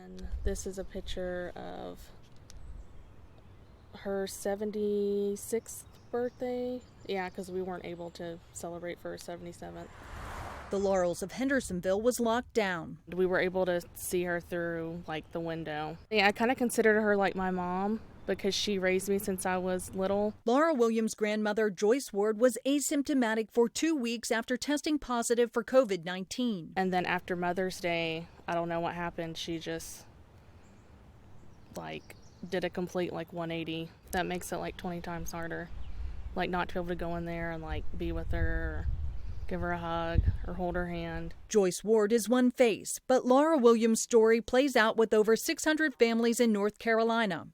And this is a picture of her 76th birthday. Yeah, because we weren't able to celebrate for her 77th. The Laurels of Hendersonville was locked down. We were able to see her through, like, the window. Yeah, I kind of considered her like my mom because she raised me since I was little. Laura Williams' grandmother, Joyce Ward, was asymptomatic for 2 weeks after testing positive for COVID-19. And then after Mother's Day, I don't know what happened. She just, like, did a complete, like, 180. That makes it, like, 20 times harder. Like, not to be able to go in there and, like, be with her or give her a hug or hold her hand. Joyce Ward is one face, but Laura Williams' story plays out with over 600 families in North Carolina.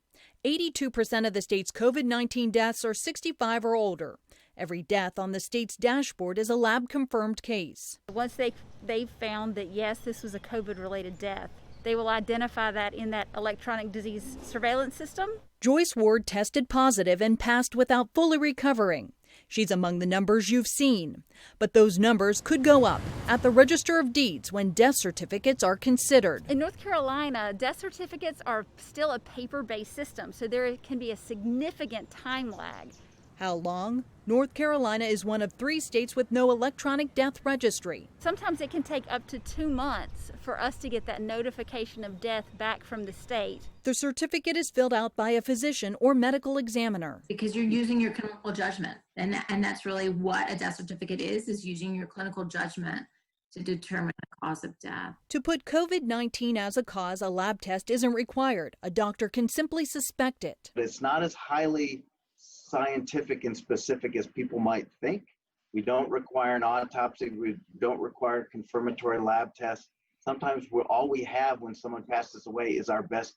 82% of the state's COVID-19 deaths are 65 or older. Every death on the state's dashboard is a lab-confirmed case. Once they found that, yes, this was a COVID-related death, they will identify that in that electronic disease surveillance system. Joyce Ward tested positive and passed without fully recovering. She's among the numbers you've seen. But those numbers could go up at the Register of Deeds when death certificates are considered. In North Carolina, death certificates are still a paper-based system, so there can be a significant time lag. How long? North Carolina is one of 3 states with no electronic death registry. Sometimes it can take up to 2 months for us to get that notification of death back from the state. The certificate is filled out by a physician or medical examiner. Because you're using your clinical judgment. And that's really what a death certificate is using your clinical judgment to determine the cause of death. To put COVID-19 as a cause, a lab test isn't required. A doctor can simply suspect it. It's not as highly scientific and specific as people might think. We don't require an autopsy. We don't require confirmatory lab tests. Sometimes all we have when someone passes away is our best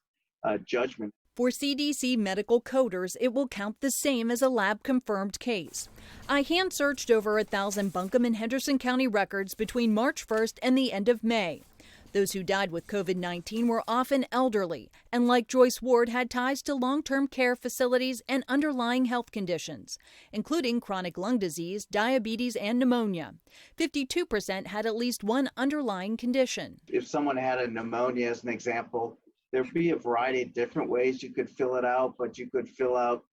judgment. For CDC medical coders, it will count the same as a lab-confirmed case. I hand-searched over 1,000 Buncombe and Henderson County records between March 1st and the end of May. Those who died with COVID-19 were often elderly and, like Joyce Ward, had ties to long-term care facilities and underlying health conditions, including chronic lung disease, diabetes, and pneumonia. 52% had at least one underlying condition. If someone had a pneumonia, as an example, there'd be a variety of different ways you could fill it out, but you could fill out,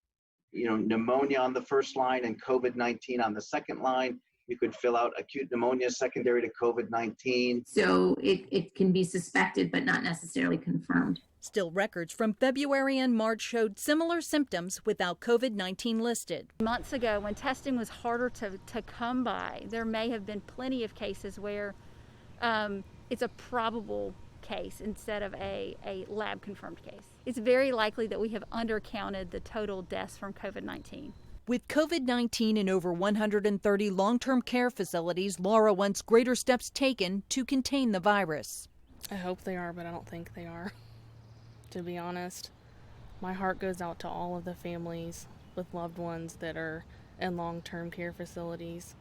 pneumonia on the first line and COVID-19 on the second line. You could fill out acute pneumonia secondary to COVID-19. So it can be suspected, but not necessarily confirmed. Still, records from February and March showed similar symptoms without COVID-19 listed. Months ago, when testing was harder to come by, there may have been plenty of cases where it's a probable case instead of a lab-confirmed case. It's very likely that we have undercounted the total deaths from COVID-19. With COVID-19 in over 130 long-term care facilities, Laura wants greater steps taken to contain the virus. I hope they are, but I don't think they are. To be honest, my heart goes out to all of the families with loved ones that are in long-term care facilities.